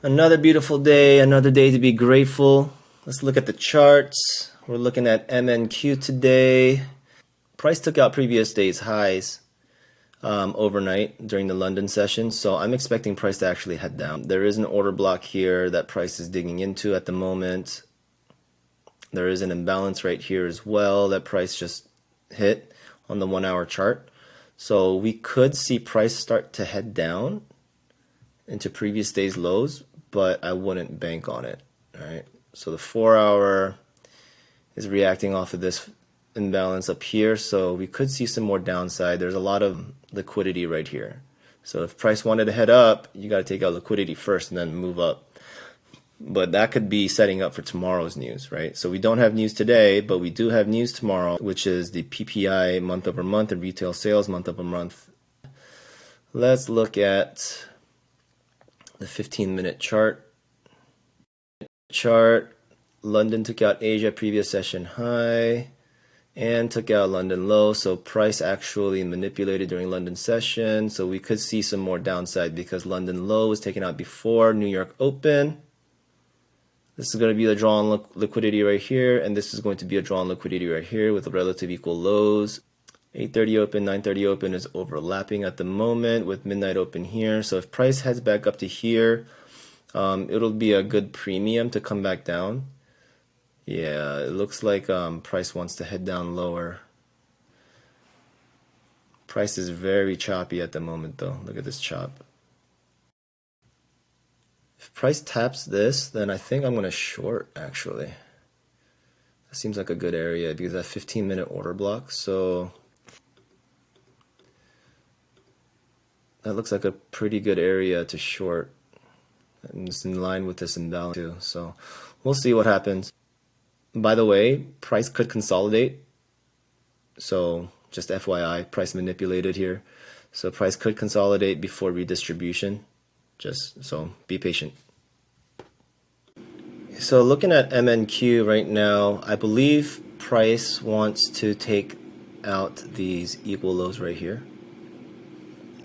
Another beautiful day, another day to be grateful. Let's look at the charts. We're looking at MNQ today. Price took out previous day's highs overnight during the London session, so I'm expecting price to actually head down. There is an order block here that price is digging into at the moment. There is an imbalance right here as well that price just hit on the 1 hour chart. So we could see price start to head down into previous day's lows, but I wouldn't bank on it. All right. So the 4 hour is reacting off of this imbalance up here, so we could see some more downside. There's a lot of liquidity right here. So if price wanted to head up, you got to take out liquidity first and then move up. But that could be setting up for tomorrow's news, right? So we don't have news today, but we do have news tomorrow, which is the PPI month over month and retail sales month over month. Let's look at the 15-minute chart. London took out Asia previous session high and took out London low, so price actually manipulated during London session, so we could see some more downside because London low was taken out before New York open. This is going to be the drawn liquidity right here, and this is going to be a drawn liquidity right here with relative equal lows. 8:30 open, 9:30 open is overlapping at the moment with midnight open here. So if price heads back up to here, it'll be a good premium to come back down. Yeah, it looks like price wants to head down lower. Price is very choppy at the moment though. Look at this chop. If price taps this, then I think I'm going to short actually. That seems like a good area because that 15-minute order block. So that looks like a pretty good area to short. And it's in line with this imbalance too. So we'll see what happens. By the way, price could consolidate. So just FYI, price manipulated here. So price could consolidate before redistribution. Just so be patient. So looking at MNQ right now, I believe price wants to take out these equal lows right here.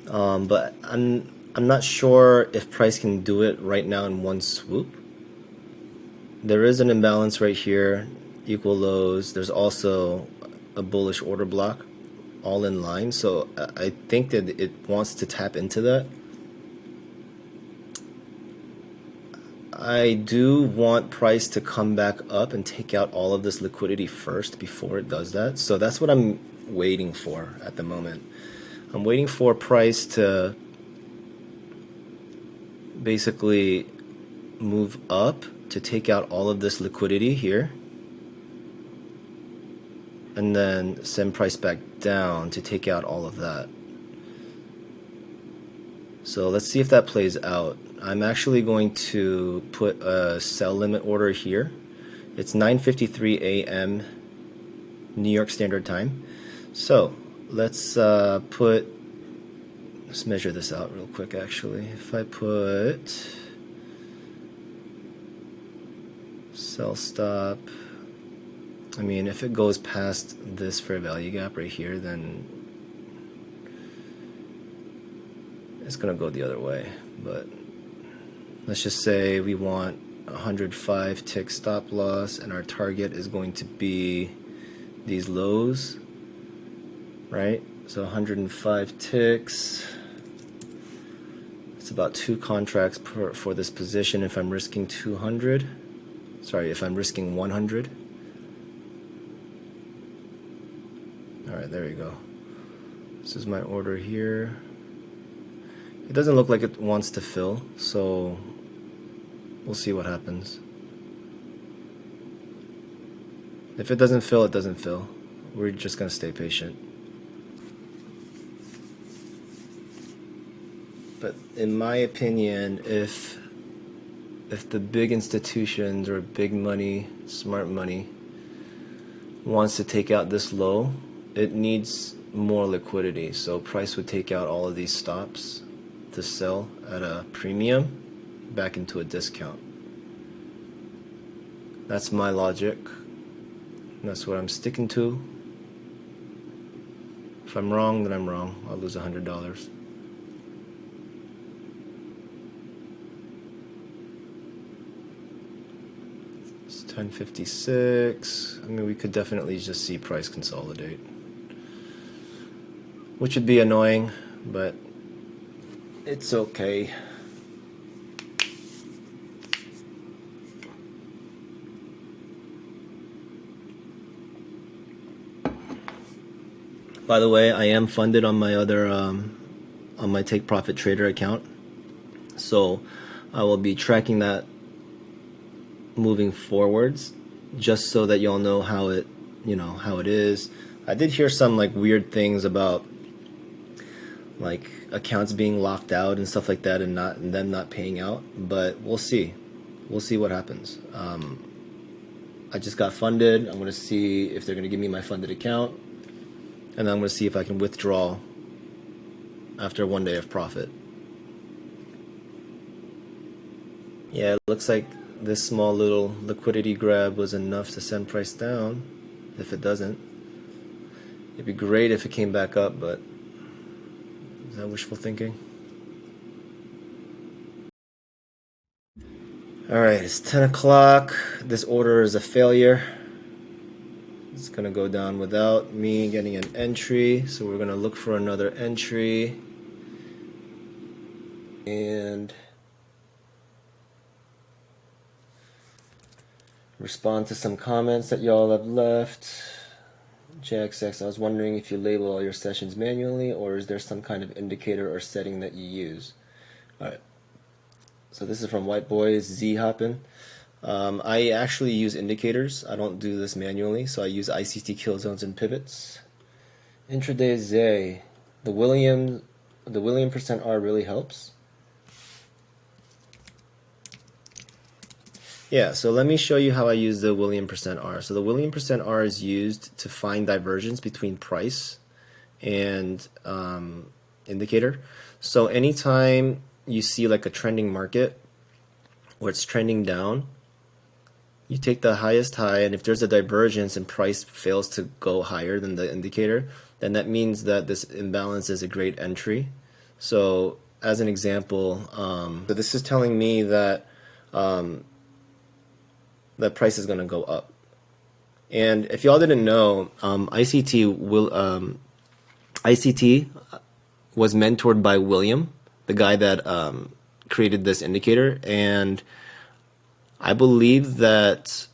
But I'm not sure if price can do it right now in one swoop. There is an imbalance right here, equal lows. There's also a bullish order block all in line. So I think that it wants to tap into that. I do want price to come back up and take out all of this liquidity first before it does that. So that's what I'm waiting for at the moment. I'm waiting for price to basically move up to take out all of this liquidity here and then send price back down to take out all of that. So let's see if that plays out. I'm actually going to put a sell limit order here. It's 9:53 a.m. New York Standard Time. So let's measure this out real quick actually. If I put sell stop, I mean if it goes past this fair value gap right here, then it's gonna go the other way. But let's just say we want 105 tick stop loss and our target is going to be these lows, right? So 105 ticks, it's about 2 contracts for this position if I'm risking 200. Sorry, if I'm risking 100. Alright, there you go. This is my order here. It doesn't look like it wants to fill, so we'll see what happens. If it doesn't fill, it doesn't fill. We're just going to stay patient. But in my opinion, if the big institutions or big money, smart money, wants to take out this low, it needs more liquidity. So price would take out all of these stops to sell at a premium back into a discount. That's my logic. That's what I'm sticking to. If I'm wrong, then I'm wrong. I'll lose $100. It's 10:56. I mean, we could definitely just see price consolidate, which would be annoying, but it's okay. By the way, I am funded on my other on my Take Profit Trader account, so I will be tracking that moving forwards, just so that y'all know how it is. I did hear some like weird things about like accounts being locked out and stuff like that, and them not paying out, but we'll see what happens. I just got funded. I'm gonna see if they're gonna give me my funded account, and then I'm gonna see if I can withdraw after 1 day of profit. Yeah, it looks like this small little liquidity grab was enough to send price down. If it doesn't, it'd be great if it came back up, but is that wishful thinking? Alright, it's 10 o'clock. This order is a failure. It's gonna go down without me getting an entry, so we're gonna look for another entry and respond to some comments that y'all have left. JXX, I was wondering if you label all your sessions manually, or is there some kind of indicator or setting that you use? Alright, so this is from White Boys Z Hoppin'. I actually use indicators. I don't do this manually, so I use ICT kill zones and pivots. Intraday Zay, the William percent R really helps. Yeah, so let me show you how I use the William percent R. So the William percent R is used to find divergence between price and indicator. So anytime you see like a trending market where it's trending down, you take the highest high, and if there's a divergence and price fails to go higher than the indicator, then that means that this imbalance is a great entry. So as an example, so this is telling me that the price is going to go up. And if y'all didn't know, ICT was mentored by William, the guy that created this indicator, and I believe that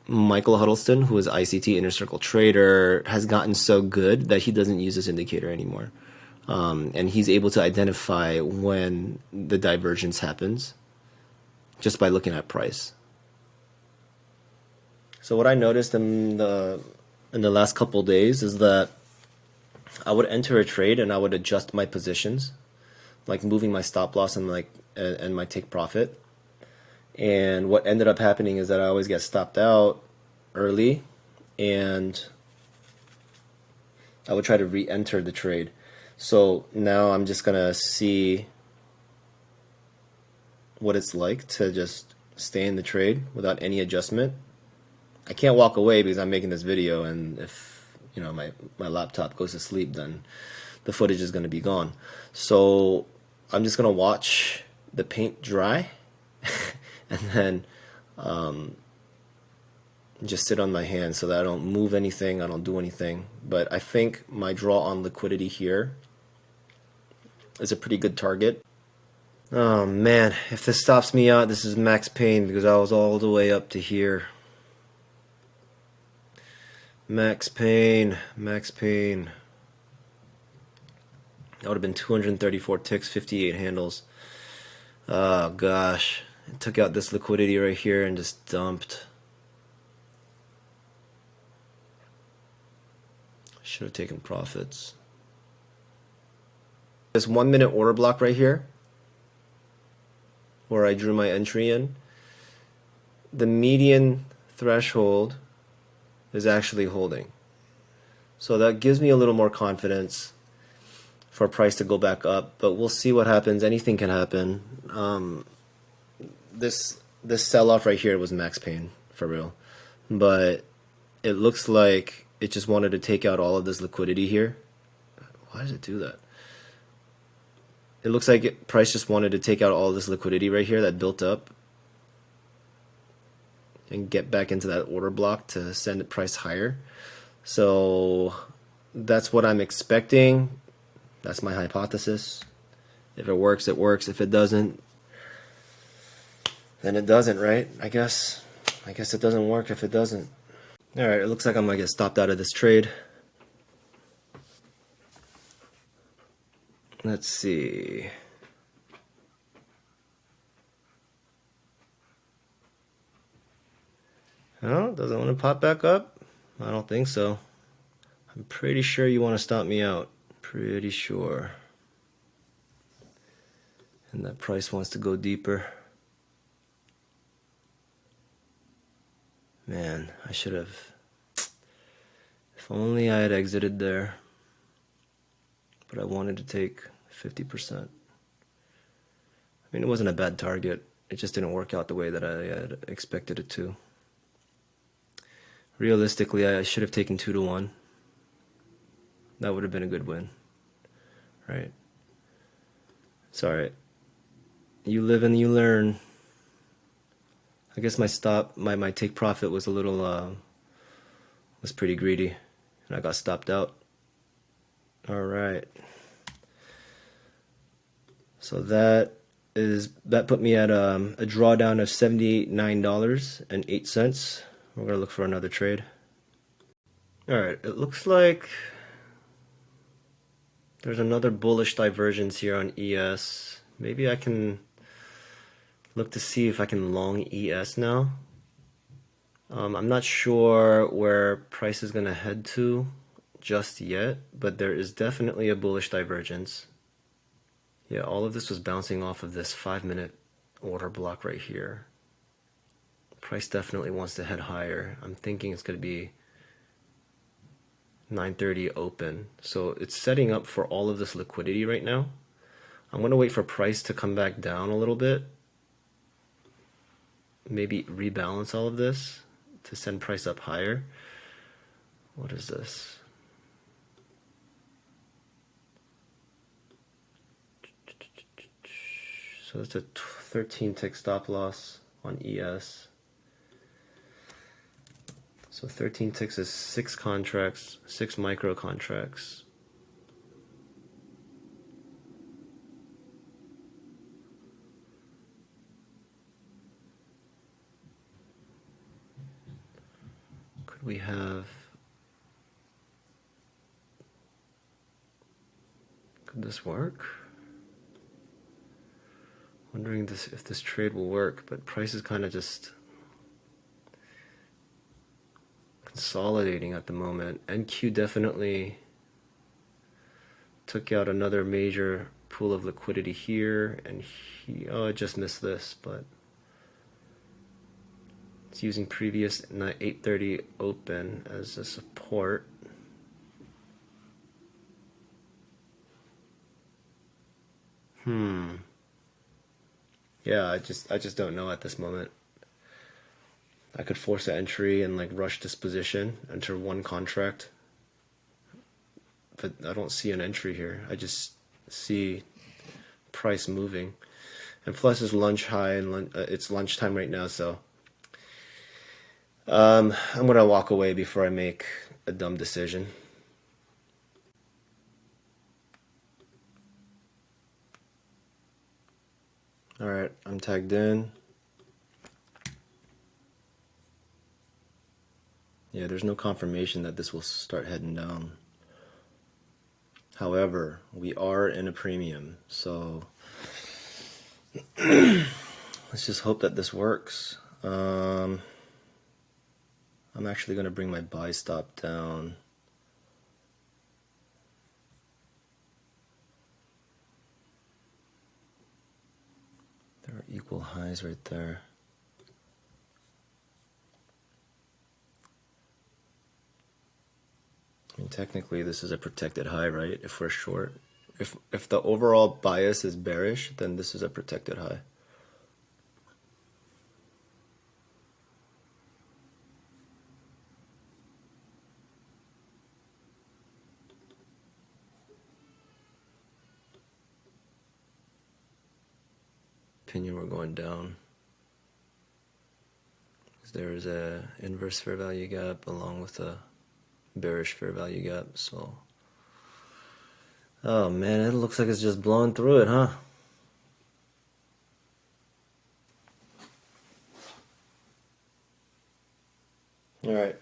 Michael Huddleston, who is ICT Inner Circle Trader, has gotten so good that he doesn't use this indicator anymore. And he's able to identify when the divergence happens just by looking at price. So what I noticed in the last couple days is that I would enter a trade and I would adjust my positions, like moving my stop loss and my take profit. And what ended up happening is that I always get stopped out early, and I would try to re-enter the trade. So now I'm just gonna see what it's like to just stay in the trade without any adjustment. I can't walk away because I'm making this video, and if my laptop goes to sleep, then the footage is going to be gone. So I'm just going to watch the paint dry and then just sit on my hands so that I don't move anything, I don't do anything. But I think my draw on liquidity here is a pretty good target. Oh man, if this stops me out, this is max pain because I was all the way up to here. Max pain, max pain. That would have been 234 ticks, 58 handles. Oh gosh, it took out this liquidity right here and just dumped. Should have taken profits. This 1 minute order block right here, where I drew my entry in, the median threshold is actually holding. So that gives me a little more confidence for price to go back up, but we'll see what happens. Anything can happen. This sell-off right here was max pain, for real. But it looks like it just wanted to take out all of this liquidity here. Why does it do that? It looks like price just wanted to take out all this liquidity right here that built up. and get back into that order block to send the price higher. So that's what I'm expecting. That's my hypothesis. If it works, it works. If it doesn't, then it doesn't, right? I guess it doesn't work if it doesn't. All right, it looks like I'm gonna get stopped out of this trade. Let's see. Oh, doesn't want to pop back up? I don't think so. I'm pretty sure you want to stop me out. Pretty sure. And that price wants to go deeper. Man, I should have. If only I had exited there. But I wanted to take 50%. I mean, it wasn't a bad target. It just didn't work out the way that I had expected it to. Realistically, I should have taken 2-1. That would have been a good win. Right? It's alright. You live and you learn. I guess my take profit was a little, was pretty greedy. And I got stopped out. Alright. So that put me at a drawdown of $79.08. We're going to look for another trade. Alright, it looks like there's another bullish divergence here on ES. Maybe I can look to see if I can long ES now. I'm not sure where price is going to head to just yet, but there is definitely a bullish divergence. Yeah, all of this was bouncing off of this 5-minute order block right here. Price definitely wants to head higher. I'm thinking it's going to be 9:30 open. So it's setting up for all of this liquidity right now. I'm going to wait for price to come back down a little bit. Maybe rebalance all of this to send price up higher. What is this? So it's a 13 tick stop loss on ES. So 13 ticks is 6 contracts, 6 micro contracts. Could we have... Could this work? Wondering if this trade will work, but price is kind of just consolidating at the moment. NQ definitely took out another major pool of liquidity here, and I just missed this, but it's using previous 8:30 open as a support. Yeah, I just don't know at this moment. I could force an entry and like rush this position, enter one contract, but I don't see an entry here. I just see price moving, and plus it's lunch high and it's lunchtime right now, so I'm gonna walk away before I make a dumb decision. All right, I'm tagged in. Yeah, there's no confirmation that this will start heading down. However, we are in a premium, so let's just hope that this works. I'm actually going to bring my buy stop down. There are equal highs right there. I mean, technically this is a protected high, right? If we're short. If the overall bias is bearish, then this is a protected high. Opinion we're going down. It's there's a inverse fair value gap along with a bearish fair value gap. So, oh man, it looks like it's just blowing through it, huh? All right,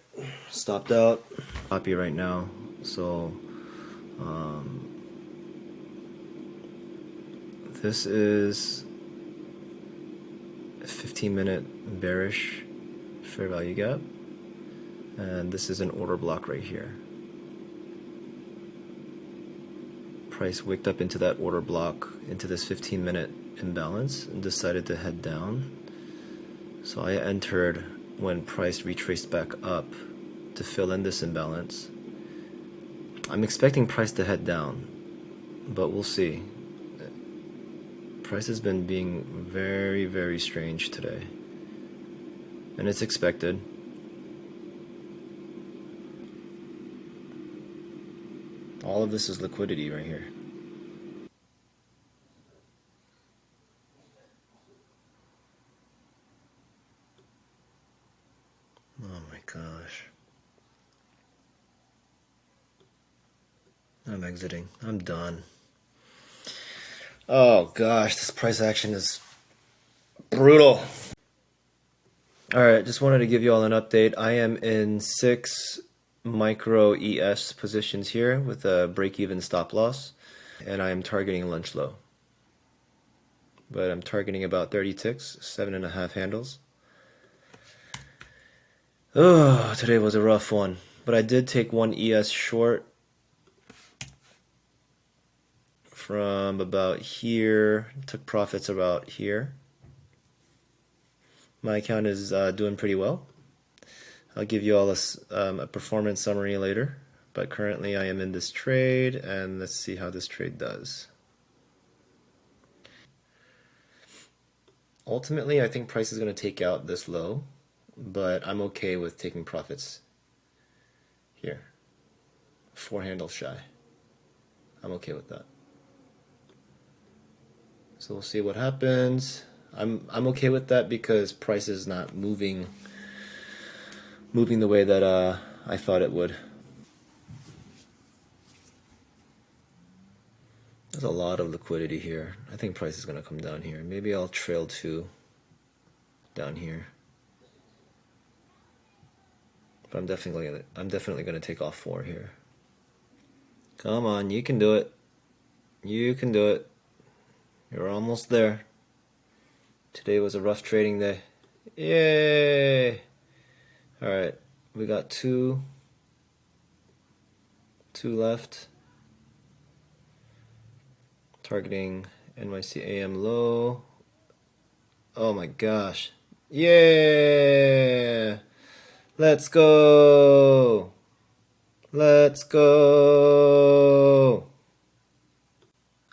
stopped out. Copy right now. So, this is a 15-minute bearish fair value gap, and this is an order block right here. Price wicked up into that order block, into this 15-minute imbalance, and decided to head down. So I entered when price retraced back up to fill in this imbalance. I'm expecting price to head down, but we'll see. Price has been being very, very strange today, and it's expected. All of this is liquidity right here. Oh my gosh. I'm exiting. I'm done. Oh gosh, this price action is brutal. Alright, just wanted to give you all an update. I am in 6 micro ES positions here with a break-even stop loss, and I am targeting lunch low. But I'm targeting about 30 ticks, 7.5 handles. Oh, today was a rough one, but I did take one ES short from about here, took profits about here. My account is doing pretty well. I'll give you all a performance summary later, but currently I am in this trade, and let's see how this trade does. Ultimately, I think price is going to take out this low, but I'm okay with taking profits here. 4 handles shy. I'm okay with that. So we'll see what happens. I'm okay with that because price is not moving the way that I thought it would. There's a lot of liquidity here. I think price is going to come down here. Maybe I'll trail 2 down here. But I'm definitely going to take off 4 here. Come on, you can do it. You can do it. You're almost there. Today was a rough trading day. Yay! Alright, we got two left. Targeting NYC AM low. Oh my gosh. Yeah! Let's go! Let's go!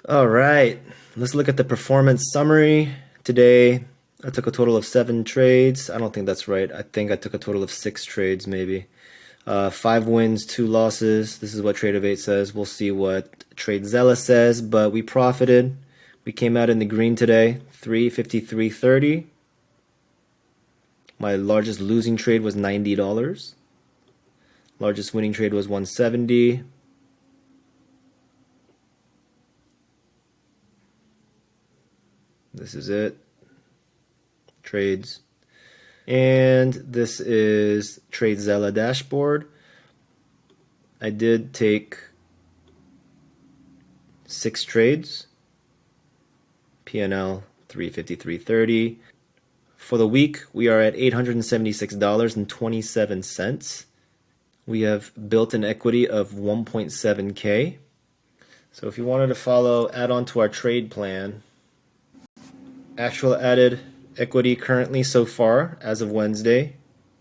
Alright, let's look at the performance summary. Today, I took a total of 7 trades. I don't think that's right. I think I took a total of 6 trades, maybe. 5 wins, 2 losses. This is what Tradeovate says. We'll see what TradeZella says, but we profited. We came out in the green today, 353.30. My largest losing trade was $90. Largest winning trade was $170. This is it. Trades. And this is TradeZella dashboard. I did take 6 trades. P&L 353.30. For the week, we are at $876.27. We have built an equity of 1.7K. So if you wanted to add on to our trade plan, actual added equity currently so far as of Wednesday,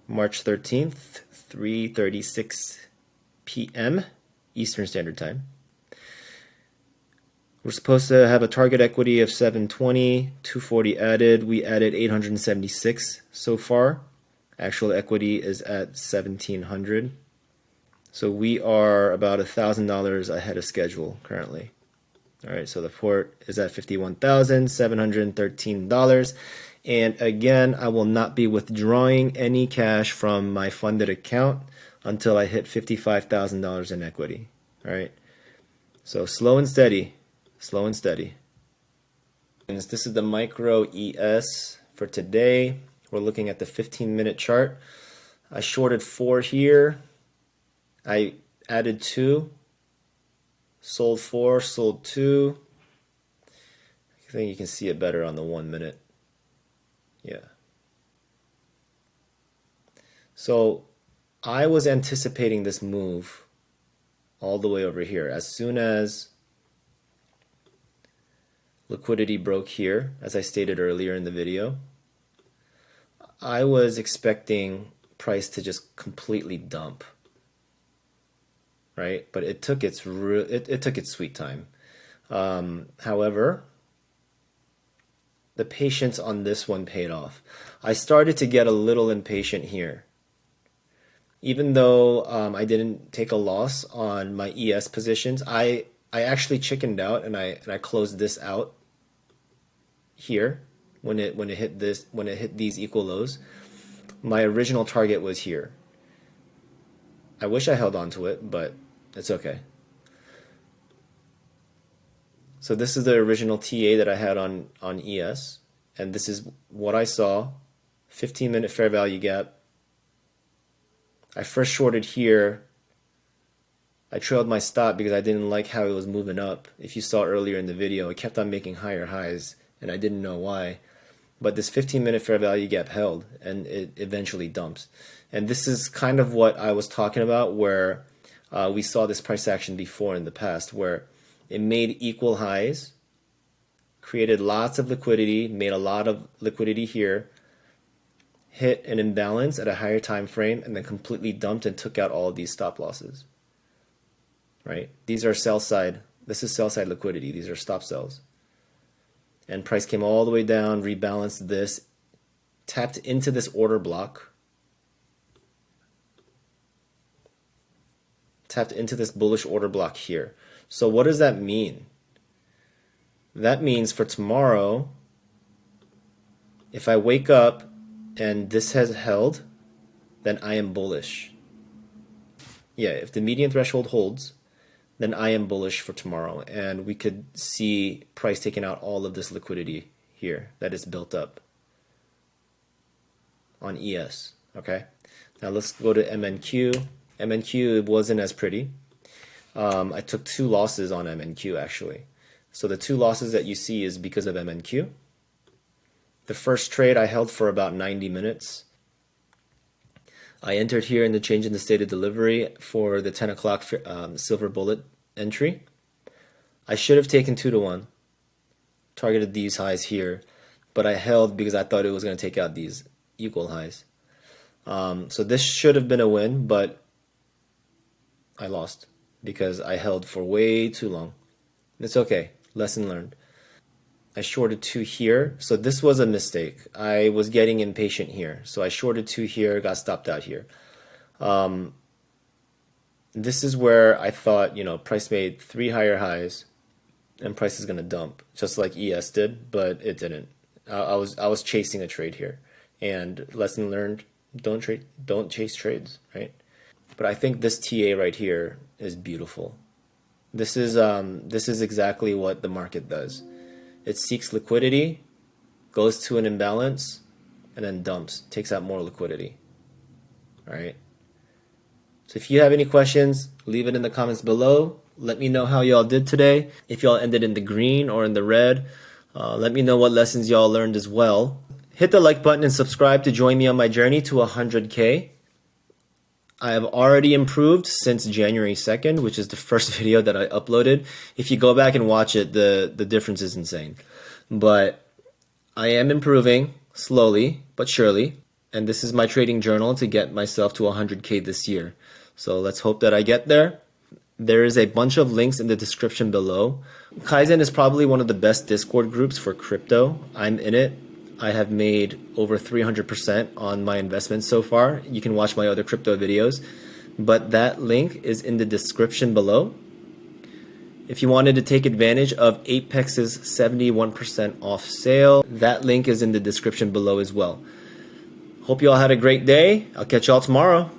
March 13th, 3:36 p.m. Eastern Standard Time. We're supposed to have a target equity of 720, 240 added. We added 876 so far. Actual equity is at 1,700. So we are about $1,000 ahead of schedule currently. All right, so the port is at $51,713. And again, I will not be withdrawing any cash from my funded account until I hit $55,000 in equity. All right. So slow and steady, slow and steady. And this is the micro ES for today. We're looking at the 15-minute chart. I shorted 4 here. I added 2. Sold 4, sold 2. I think you can see it better on the 1 minute. Yeah. So I was anticipating this move all the way over here. As soon as liquidity broke here, as I stated earlier in the video, I was expecting price to just completely dump, right? But it took its sweet time. However, the patience on this one paid off. I started to get a little impatient here. Even though I didn't take a loss on my ES positions, I actually chickened out and I closed this out here when it hit these equal lows. My original target was here. I wish I held on to it, but it's okay. So this is the original TA that I had on ES, and this is what I saw. 15-minute fair value gap. I first shorted here. I trailed my stop because I didn't like how it was moving up. If you saw earlier in the video, it kept on making higher highs, and I didn't know why. But this 15-minute fair value gap held, and it eventually dumps. And this is kind of what I was talking about, where we saw this price action before in the past, where it made equal highs, created lots of liquidity, made a lot of liquidity here, hit an imbalance at a higher time frame, and then completely dumped and took out all of these stop losses. Right? These are sell side. This is sell side liquidity. These are stop sells. And price came all the way down, rebalanced this, tapped into this order block, tapped into this bullish order block here. So what does that mean? That means for tomorrow, if I wake up and this has held, then I am bullish. Yeah, if the median threshold holds, then I am bullish for tomorrow. And we could see price taking out all of this liquidity here that is built up on ES. Okay, now let's go to MNQ. MNQ, it wasn't as pretty. I took 2 losses on MNQ actually. So the 2 losses that you see is because of MNQ. The first trade I held for about 90 minutes. I entered here in the change in the state of delivery for the 10 o'clock silver bullet entry. I should have taken 2-to-1, targeted these highs here, but I held because I thought it was going to take out these equal highs. So this should have been a win, but I lost because I held for way too long. It's okay. Lesson learned. I shorted 2 here. So this was a mistake. I was getting impatient here. So I shorted 2 here, got stopped out here. This is where I thought, price made 3 higher highs and price is going to dump, just like ES did, but it didn't. I was chasing a trade here. And lesson learned, don't chase trades, right? But I think this TA right here is beautiful. This is exactly what the market does. It seeks liquidity, goes to an imbalance, and then dumps, takes out more liquidity. All right. So if you have any questions, leave it in the comments below. Let me know how y'all did today. If y'all ended in the green or in the red, let me know what lessons y'all learned as well. Hit the like button and subscribe to join me on my journey to 100K. I have already improved since January 2nd, which is the first video that I uploaded. If you go back and watch it, the difference is insane. But I am improving slowly but surely. And this is my trading journal to get myself to 100K this year. So let's hope that I get there. There is a bunch of links in the description below. Kaizen is probably one of the best Discord groups for crypto. I'm in it. I have made over 300% on my investments so far. You can watch my other crypto videos, but that link is in the description below. if you wanted to take advantage of Apex's 71% off sale. That link is in the description below as well. Hope you all had a great day. I'll catch you all tomorrow.